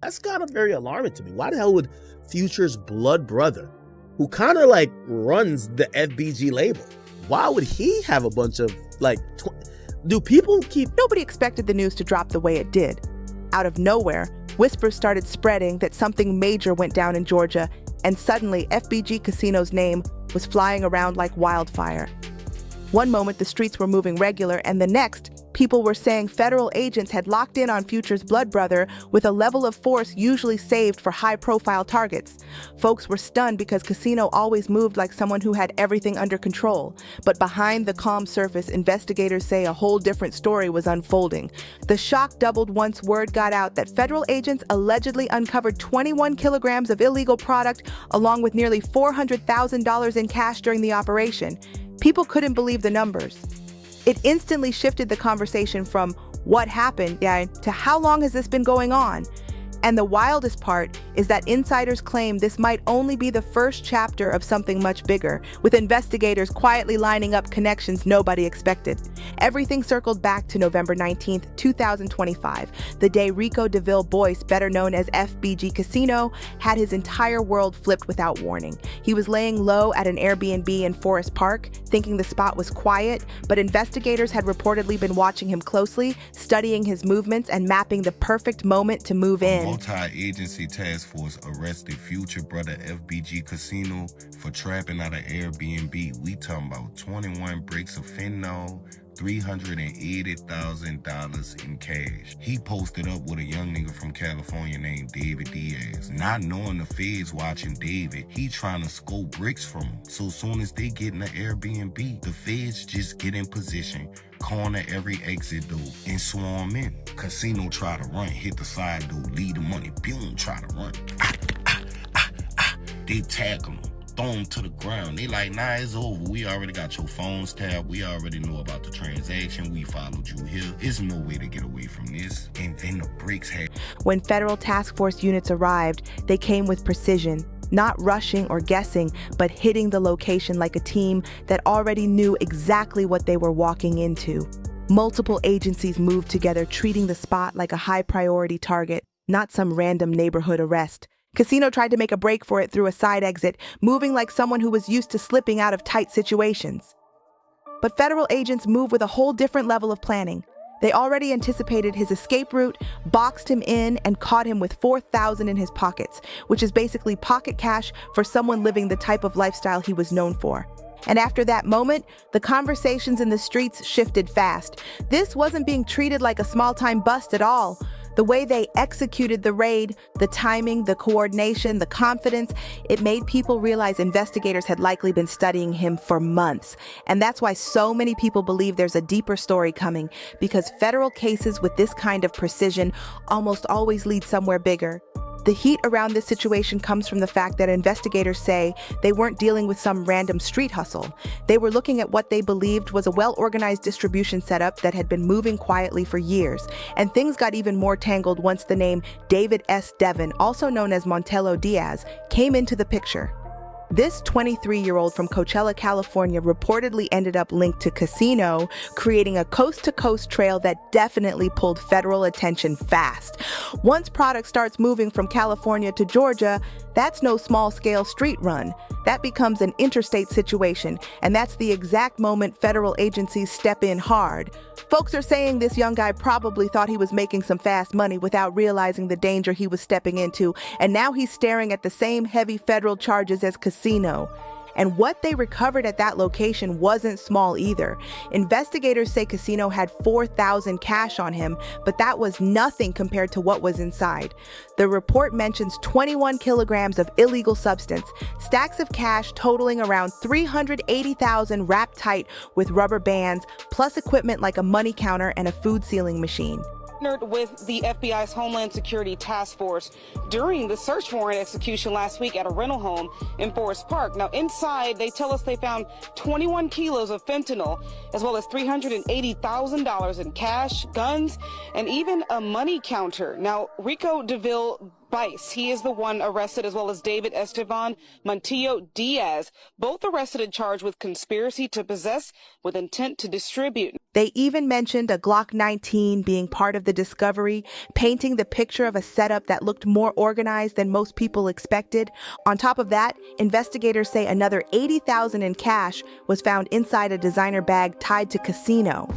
That's kind of very alarming to me. Why the hell would Future's blood brother, who kind of like runs the FBG label, why would he have a bunch of like, do people keep... Nobody expected the news to drop the way it did. Out of nowhere, whispers started spreading that something major went down in Georgia, and suddenly FBG Casino's name was flying around like wildfire. One moment the streets were moving regular, and the next, people were saying federal agents had locked in on Future's blood brother with a level of force usually saved for high-profile targets. Folks were stunned because Casino always moved like someone who had everything under control. But behind the calm surface, investigators say a whole different story was unfolding. The shock doubled once word got out that federal agents allegedly uncovered 21 kilograms of illegal product along with nearly $400,000 in cash during the operation. People couldn't believe the numbers. It instantly shifted the conversation from what happened to how long has this been going on? And the wildest part is that insiders claim this might only be the first chapter of something much bigger, with investigators quietly lining up connections nobody expected. Everything circled back to November 19th, 2025, the day Rico DeVille Boyce, better known as FBG Casino, had his entire world flipped without warning. He was laying low at an Airbnb in Forest Park, thinking the spot was quiet, but investigators had reportedly been watching him closely, studying his movements and mapping the perfect moment to move in. Multi-agency task force arrested Future brother FBG Casino for trapping out of Airbnb. We talking about 21 bricks of fentanyl, $380,000 in cash. He posted up with a young nigga from California named David Diaz. Not knowing the feds watching David, he trying to scope bricks from him. So soon as they get in the Airbnb, the feds just get in position, corner every exit door, and swarm in. Casino try to run, hit the side door, leave the money, boom, try to run. They tackle him, throw him to the ground. They like, nah, it's over. We already got your phones tapped. We already know about the transaction. We followed you here. There's no way to get away from this. And then the bricks had... When federal task force units arrived, they came with precision, not rushing or guessing, but hitting the location like a team that already knew exactly what they were walking into. Multiple agencies moved together, treating the spot like a high-priority target, not some random neighborhood arrest. Casino tried to make a break for it through a side exit, moving like someone who was used to slipping out of tight situations. But federal agents move with a whole different level of planning. They already anticipated his escape route, boxed him in, and caught him with $4,000 in his pockets, which is basically pocket cash for someone living the type of lifestyle he was known for. And after that moment, the conversations in the streets shifted fast. This wasn't being treated like a small-time bust at all. The way they executed the raid, the timing, the coordination, the confidence, it made people realize investigators had likely been studying him for months. And that's why so many people believe there's a deeper story coming, because federal cases with this kind of precision almost always lead somewhere bigger. The heat around this situation comes from the fact that investigators say they weren't dealing with some random street hustle. They were looking at what they believed was a well-organized distribution setup that had been moving quietly for years. And things got even more tangled once the name David S. Devon, also known as Montello Diaz, came into the picture. This 23-year-old from Coachella, California, reportedly ended up linked to Casino, creating a coast-to-coast trail that definitely pulled federal attention fast. Once product starts moving from California to Georgia, that's no small-scale street run. That becomes an interstate situation, and that's the exact moment federal agencies step in hard. Folks are saying this young guy probably thought he was making some fast money without realizing the danger he was stepping into, and now he's staring at the same heavy federal charges as Casino. And what they recovered at that location wasn't small either. Investigators say Casino had $4,000 cash on him, but that was nothing compared to what was inside. The report mentions 21 kilograms of illegal substance, stacks of cash totaling around $380,000 wrapped tight with rubber bands, plus equipment like a money counter and a food sealing machine. With the FBI's Homeland Security Task Force during the search warrant execution last week at a rental home in Forest Park. Now, inside, they tell us they found 21 kilos of fentanyl, as well as $380,000 in cash, guns, and even a money counter. Now, Rico DeVille Vice. He is the one arrested, as well as David Esteban Montillo Diaz, both arrested and charged with conspiracy to possess with intent to distribute. They even mentioned a Glock 19 being part of the discovery, painting the picture of a setup that looked more organized than most people expected. On top of that, investigators say another $80,000 in cash was found inside a designer bag tied to Casino.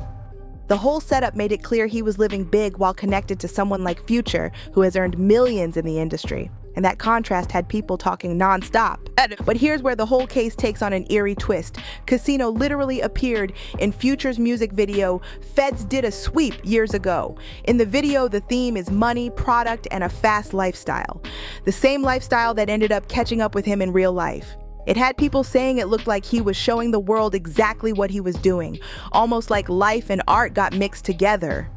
The whole setup made it clear he was living big while connected to someone like Future, who has earned millions in the industry. And that contrast had people talking nonstop. But here's where the whole case takes on an eerie twist. Casino literally appeared in Future's music video, Feds Did a Sweep, years ago. In the video, the theme is money, product, and a fast lifestyle. The same lifestyle that ended up catching up with him in real life. It had people saying it looked like he was showing the world exactly what he was doing, almost like life and art got mixed together.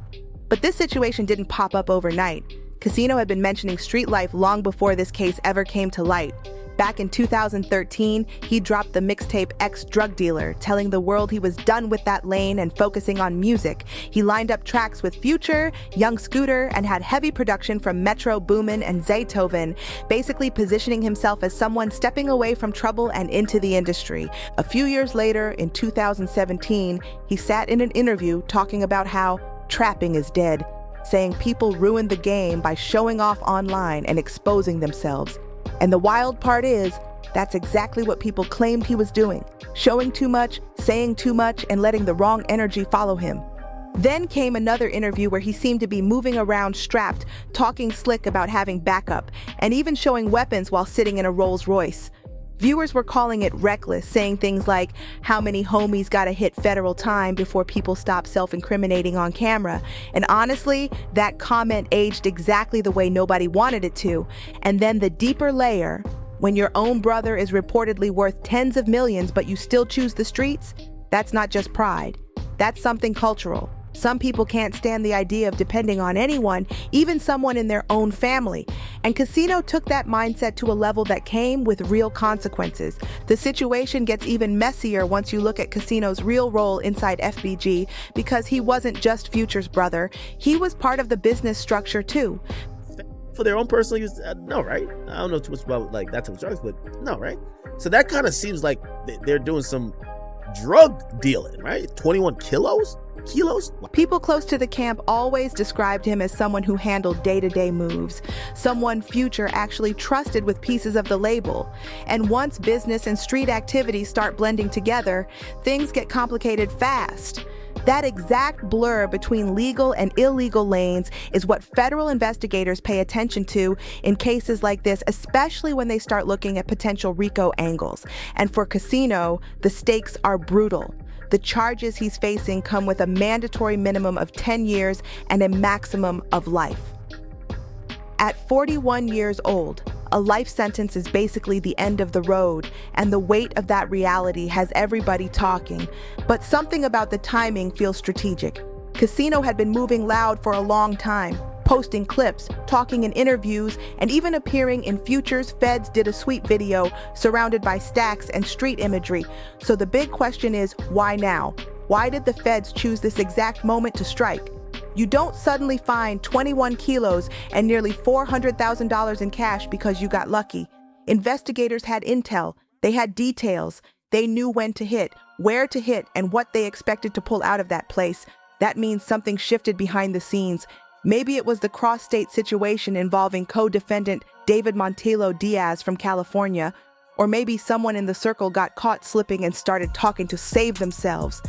But this situation didn't pop up overnight. Casino had been mentioning street life long before this case ever came to light. Back in 2013, he dropped the mixtape Ex-Drug Dealer, telling the world he was done with that lane and focusing on music. He lined up tracks with Future, Young Scooter, and had heavy production from Metro Boomin and Zaytoven, basically positioning himself as someone stepping away from trouble and into the industry. A few years later, in 2017, he sat in an interview talking about how trapping is dead, saying people ruined the game by showing off online and exposing themselves. And the wild part is, that's exactly what people claimed he was doing. Showing too much, saying too much, and letting the wrong energy follow him. Then came another interview where he seemed to be moving around strapped, talking slick about having backup, and even showing weapons while sitting in a Rolls Royce. Viewers were calling it reckless, saying things like, how many homies gotta hit federal time before people stop self-incriminating on camera? And honestly, that comment aged exactly the way nobody wanted it to. And then the deeper layer, when your own brother is reportedly worth tens of millions but you still choose the streets, that's not just pride. That's something cultural. Some people can't stand the idea of depending on anyone, even someone in their own family. And Casino took that mindset to a level that came with real consequences. The situation gets even messier once you look at Casino's real role inside FBG, because he wasn't just Future's brother, he was part of the business structure too. For their own personal use, no, right? I don't know too much about like that type of drugs, but no, right? So that kind of seems like they're doing some drug dealing, right? 21 kilos? People close to the camp always described him as someone who handled day-to-day moves, someone Future actually trusted with pieces of the label. And once business and street activities start blending together, things get complicated fast. That exact blur between legal and illegal lanes is what federal investigators pay attention to in cases like this, especially when they start looking at potential RICO angles. And for Casino, the stakes are brutal. The charges he's facing come with a mandatory minimum of 10 years and a maximum of life. At 41 years old, a life sentence is basically the end of the road, and the weight of that reality has everybody talking. But something about the timing feels strategic. Casino had been moving loud for a long time, posting clips, talking in interviews, and even appearing in Future's Feds Did a Sweep video, surrounded by stacks and street imagery. So the big question is, why now? Why did the feds choose this exact moment to strike? You don't suddenly find 21 kilos and nearly $400,000 in cash because you got lucky. Investigators had intel, they had details, they knew when to hit, where to hit, and what they expected to pull out of that place. That means something shifted behind the scenes. Maybe it was the cross-state situation involving co-defendant David Montillo Diaz from California, or maybe someone in the circle got caught slipping and started talking to save themselves.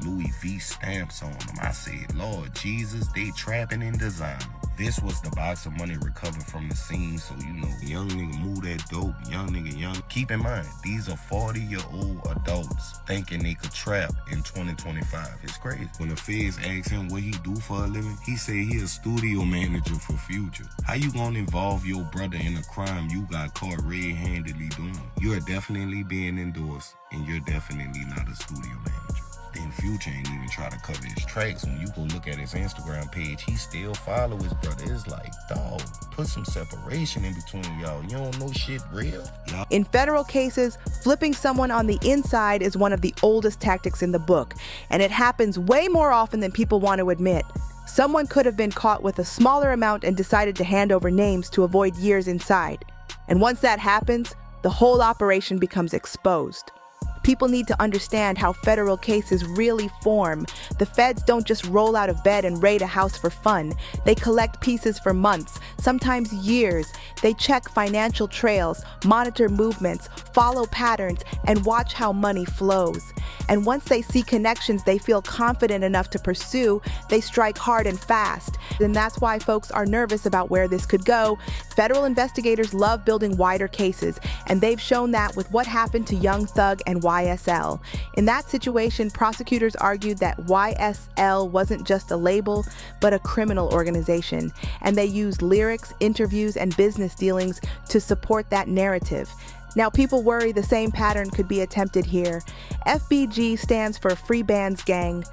Louis V stamps on them. I said, Lord Jesus, they trapping in design. This was the box of money recovered from the scene, so you know, young nigga move that dope, young nigga young. Keep in mind, these are 40-year-old adults thinking they could trap in 2025. It's crazy. When the feds asked him what he do for a living, he said he a studio manager for Future. How you gonna involve your brother in a crime you got caught red-handedly doing? You're definitely being endorsed, and you're definitely not a studio manager. Then Future ain't even try to cover his tracks. When you go look at his Instagram page, he still follow his brother. It's like, dog, put some separation in between y'all. You don't know shit real. Y'all. In federal cases, flipping someone on the inside is one of the oldest tactics in the book, and it happens way more often than people want to admit. Someone could have been caught with a smaller amount and decided to hand over names to avoid years inside. And once that happens, the whole operation becomes exposed. People need to understand how federal cases really form. The feds don't just roll out of bed and raid a house for fun. They collect pieces for months, sometimes years. They check financial trails, monitor movements, follow patterns, and watch how money flows. And once they see connections they feel confident enough to pursue, they strike hard and fast. And that's why folks are nervous about where this could go. Federal investigators love building wider cases, and they've shown that with what happened to Young Thug and YSL. In that situation, prosecutors argued that YSL wasn't just a label, but a criminal organization, and they used lyrics, interviews, and business dealings to support that narrative. Now, people worry the same pattern could be attempted here. FBG stands for Free Bands Gang.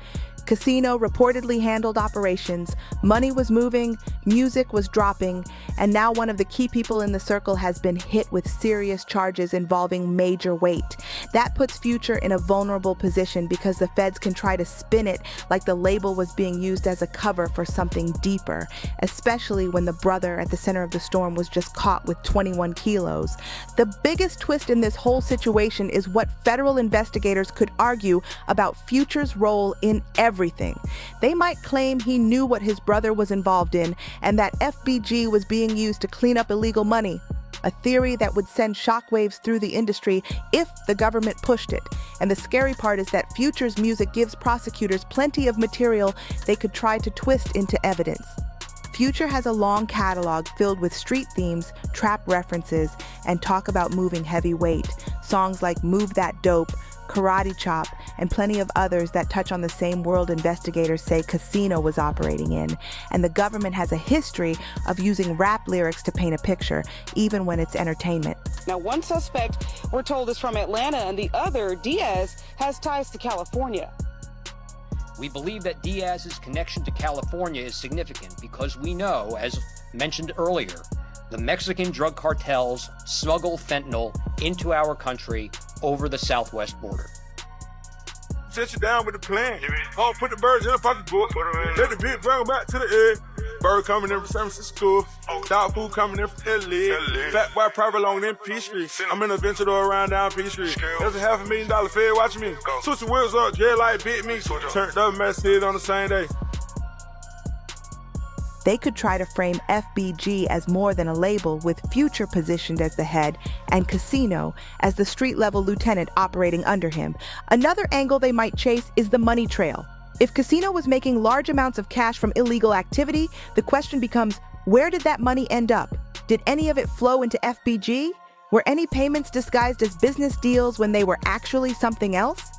Casino reportedly handled operations, money was moving, music was dropping, and now one of the key people in the circle has been hit with serious charges involving major weight. That puts Future in a vulnerable position because the feds can try to spin it like the label was being used as a cover for something deeper, especially when the brother at the center of the storm was just caught with 21 kilos. The biggest twist in this whole situation is what federal investigators could argue about Future's role in everything. They might claim he knew what his brother was involved in and that FBG was being used to clean up illegal money, a theory that would send shockwaves through the industry if the government pushed it. And the scary part is that Future's music gives prosecutors plenty of material they could try to twist into evidence. Future has a long catalog filled with street themes, trap references, and talk about moving heavy weight. Songs like Move That Dope, Karate Chop, and plenty of others that touch on the same world investigators say Casino was operating in. And the government has a history of using rap lyrics to paint a picture, even when it's entertainment. Now, one suspect we're told is from Atlanta, and the other, Diaz, has ties to California. We believe that Diaz's connection to California is significant because we know, as mentioned earlier, the Mexican drug cartels smuggle fentanyl into our country over the southwest border. Set you down with the plan. Oh, put the birds in the pocketbook. Let the bitch bring them back to the egg. Bird coming in from San Francisco. Dog food coming in from LA. Fat boy private long in Peachtree. I'm in a venture door around down Peachtree. There's a $500,000 fed watching me. Switch the wheels up, dread like bit me. Turned up message on the same day. They could try to frame FBG as more than a label, with Future positioned as the head and Casino as the street-level lieutenant operating under him. Another angle they might chase is the money trail. If Casino was making large amounts of cash from illegal activity, the question becomes, where did that money end up? Did any of it flow into FBG? Were any payments disguised as business deals when they were actually something else?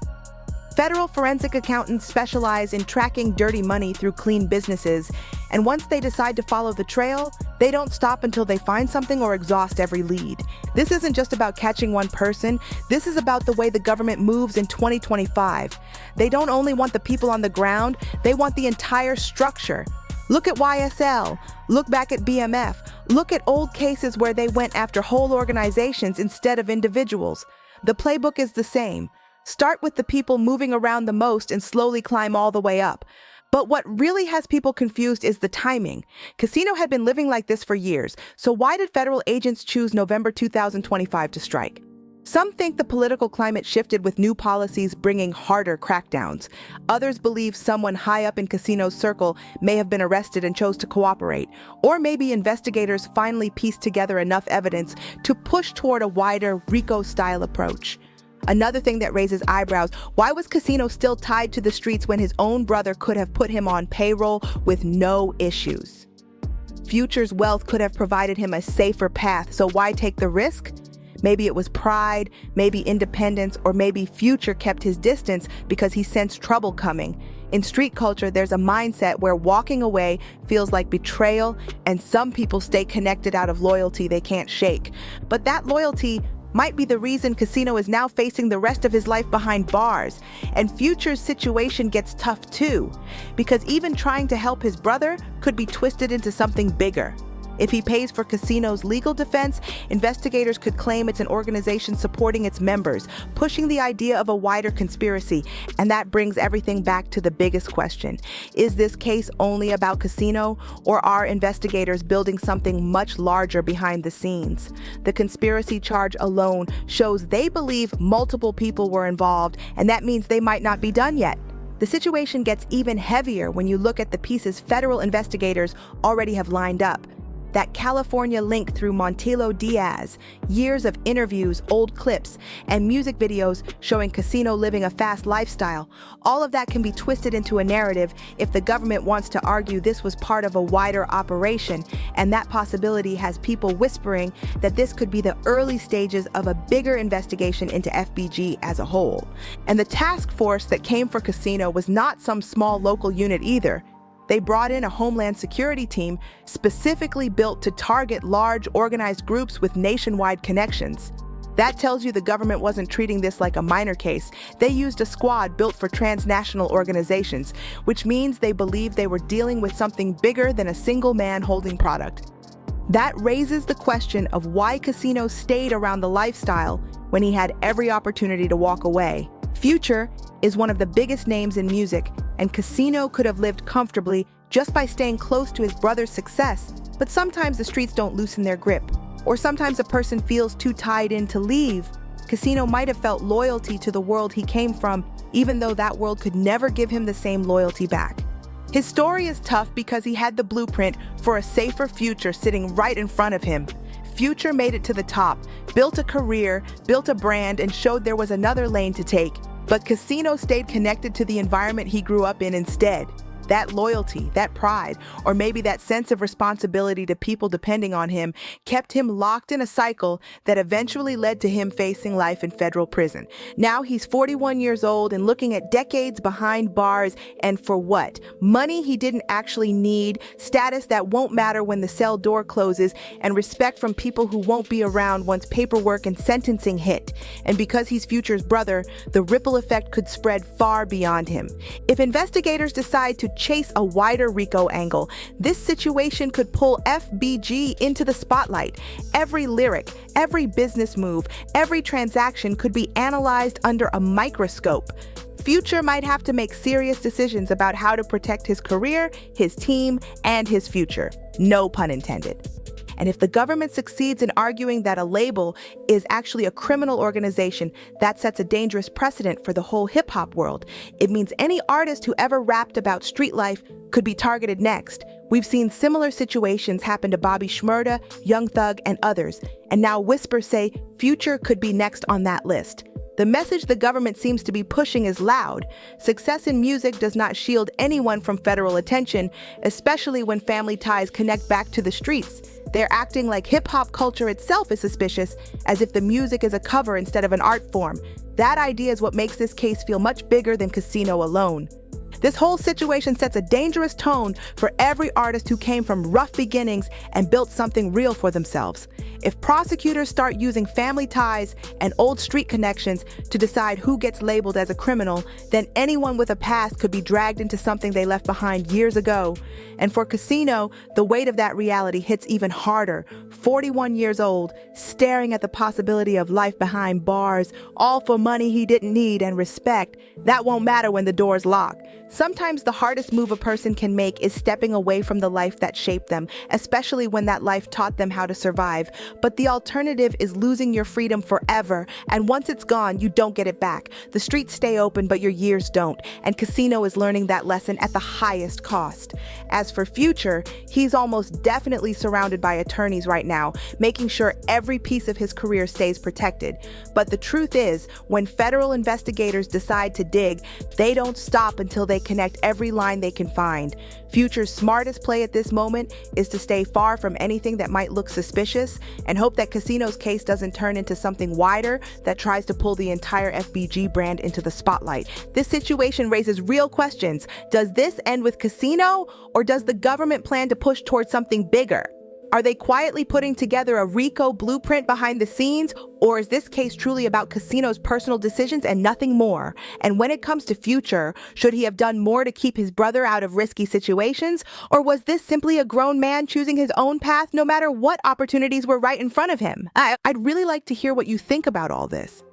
Federal forensic accountants specialize in tracking dirty money through clean businesses, and once they decide to follow the trail, they don't stop until they find something or exhaust every lead. This isn't just about catching one person, this is about the way the government moves in 2025. They don't only want the people on the ground, they want the entire structure. Look at YSL, look back at BMF, look at old cases where they went after whole organizations instead of individuals. The playbook is the same. Start with the people moving around the most and slowly climb all the way up. But what really has people confused is the timing. Casino had been living like this for years, so why did federal agents choose November 2025 to strike? Some think the political climate shifted with new policies bringing harder crackdowns. Others believe someone high up in Casino's circle may have been arrested and chose to cooperate. Or maybe investigators finally pieced together enough evidence to push toward a wider RICO-style approach. Another thing that raises eyebrows, why was Casino still tied to the streets when his own brother could have put him on payroll with no issues? Future's wealth could have provided him a safer path, so why take the risk? Maybe it was pride, maybe independence, or maybe Future kept his distance because he sensed trouble coming. In street culture, there's a mindset where walking away feels like betrayal, and some people stay connected out of loyalty they can't shake. But that loyalty might be the reason Casino is now facing the rest of his life behind bars. And Future's situation gets tough too, because even trying to help his brother could be twisted into something bigger. If he pays for Casino's legal defense, investigators could claim it's an organization supporting its members, pushing the idea of a wider conspiracy. And that brings everything back to the biggest question. Is this case only about Casino, or are investigators building something much larger behind the scenes? The conspiracy charge alone shows they believe multiple people were involved, and that means they might not be done yet. The situation gets even heavier when you look at the pieces federal investigators already have lined up. That California link through Montilo Diaz, years of interviews, old clips, and music videos showing Casino living a fast lifestyle. All of that can be twisted into a narrative if the government wants to argue this was part of a wider operation, and that possibility has people whispering that this could be the early stages of a bigger investigation into FBG as a whole. And the task force that came for Casino was not some small local unit either. They brought in a Homeland Security team specifically built to target large organized groups with nationwide connections. That tells you the government wasn't treating this like a minor case. They used a squad built for transnational organizations, which means they believed they were dealing with something bigger than a single man holding product. That raises the question of why Casino stayed around the lifestyle when he had every opportunity to walk away. Future is one of the biggest names in music, and Casino could have lived comfortably just by staying close to his brother's success. But sometimes the streets don't loosen their grip, or sometimes a person feels too tied in to leave. Casino might have felt loyalty to the world he came from, even though that world could never give him the same loyalty back. His story is tough because he had the blueprint for a safer future sitting right in front of him. Future made it to the top, built a career, built a brand, and showed there was another lane to take. But Casino stayed connected to the environment he grew up in instead. That loyalty, that pride, or maybe that sense of responsibility to people depending on him kept him locked in a cycle that eventually led to him facing life in federal prison. Now he's 41 years old and looking at decades behind bars, and for what? Money he didn't actually need, status that won't matter when the cell door closes, and respect from people who won't be around once paperwork and sentencing hit. And because he's Future's brother, the ripple effect could spread far beyond him. If investigators decide to chase a wider RICO angle, this situation could pull FBG into the spotlight. Every lyric, every business move, every transaction could be analyzed under a microscope. Future might have to make serious decisions about how to protect his career, his team, and his future. No pun intended. And if the government succeeds in arguing that a label is actually a criminal organization, that sets a dangerous precedent for the whole hip-hop world. It means any artist who ever rapped about street life could be targeted next. We've seen similar situations happen to Bobby Shmurda, Young Thug, and others. And now whispers say Future could be next on that list. The message the government seems to be pushing is loud. Success in music does not shield anyone from federal attention, especially when family ties connect back to the streets. They're acting like hip-hop culture itself is suspicious, as if the music is a cover instead of an art form. That idea is what makes this case feel much bigger than Casino alone. This whole situation sets a dangerous tone for every artist who came from rough beginnings and built something real for themselves. If prosecutors start using family ties and old street connections to decide who gets labeled as a criminal, then anyone with a past could be dragged into something they left behind years ago. And for Casino, the weight of that reality hits even harder. 41 years old, staring at the possibility of life behind bars, all for money he didn't need and respect. That won't matter when the door's locked. Sometimes the hardest move a person can make is stepping away from the life that shaped them, especially when that life taught them how to survive. But the alternative is losing your freedom forever, and once it's gone, you don't get it back. The streets stay open, but your years don't, and Casino is learning that lesson at the highest cost. As for Future, he's almost definitely surrounded by attorneys right now, making sure every piece of his career stays protected. But the truth is, when federal investigators decide to dig, they don't stop until they connect every line they can find. Future's smartest play at this moment is to stay far from anything that might look suspicious and hope that Casino's case doesn't turn into something wider that tries to pull the entire FBG brand into the spotlight. This situation raises real questions. Does this end with Casino, or does the government plan to push towards something bigger? Are they quietly putting together a RICO blueprint behind the scenes, or is this case truly about Casino's personal decisions and nothing more? And when it comes to Future, should he have done more to keep his brother out of risky situations, or was this simply a grown man choosing his own path no matter what opportunities were right in front of him? I'd really like to hear what you think about all this.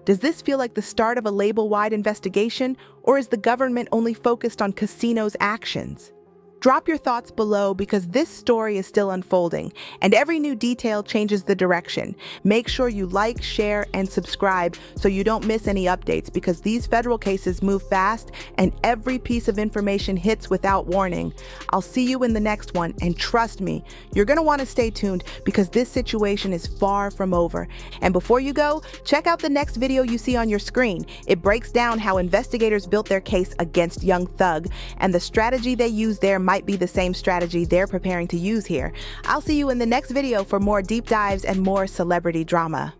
Does this feel like the start of a label-wide investigation, or is the government only focused on Casino's actions? Drop your thoughts below because this story is still unfolding, and every new detail changes the direction. Make sure you like, share, and subscribe so you don't miss any updates, because these federal cases move fast and every piece of information hits without warning. I'll see you in the next one, and trust me, you're going to want to stay tuned because this situation is far from over. And before you go, check out the next video you see on your screen. It breaks down how investigators built their case against Young Thug, and the strategy they used there might be the same strategy they're preparing to use here. I'll see you in the next video for more deep dives and more celebrity drama.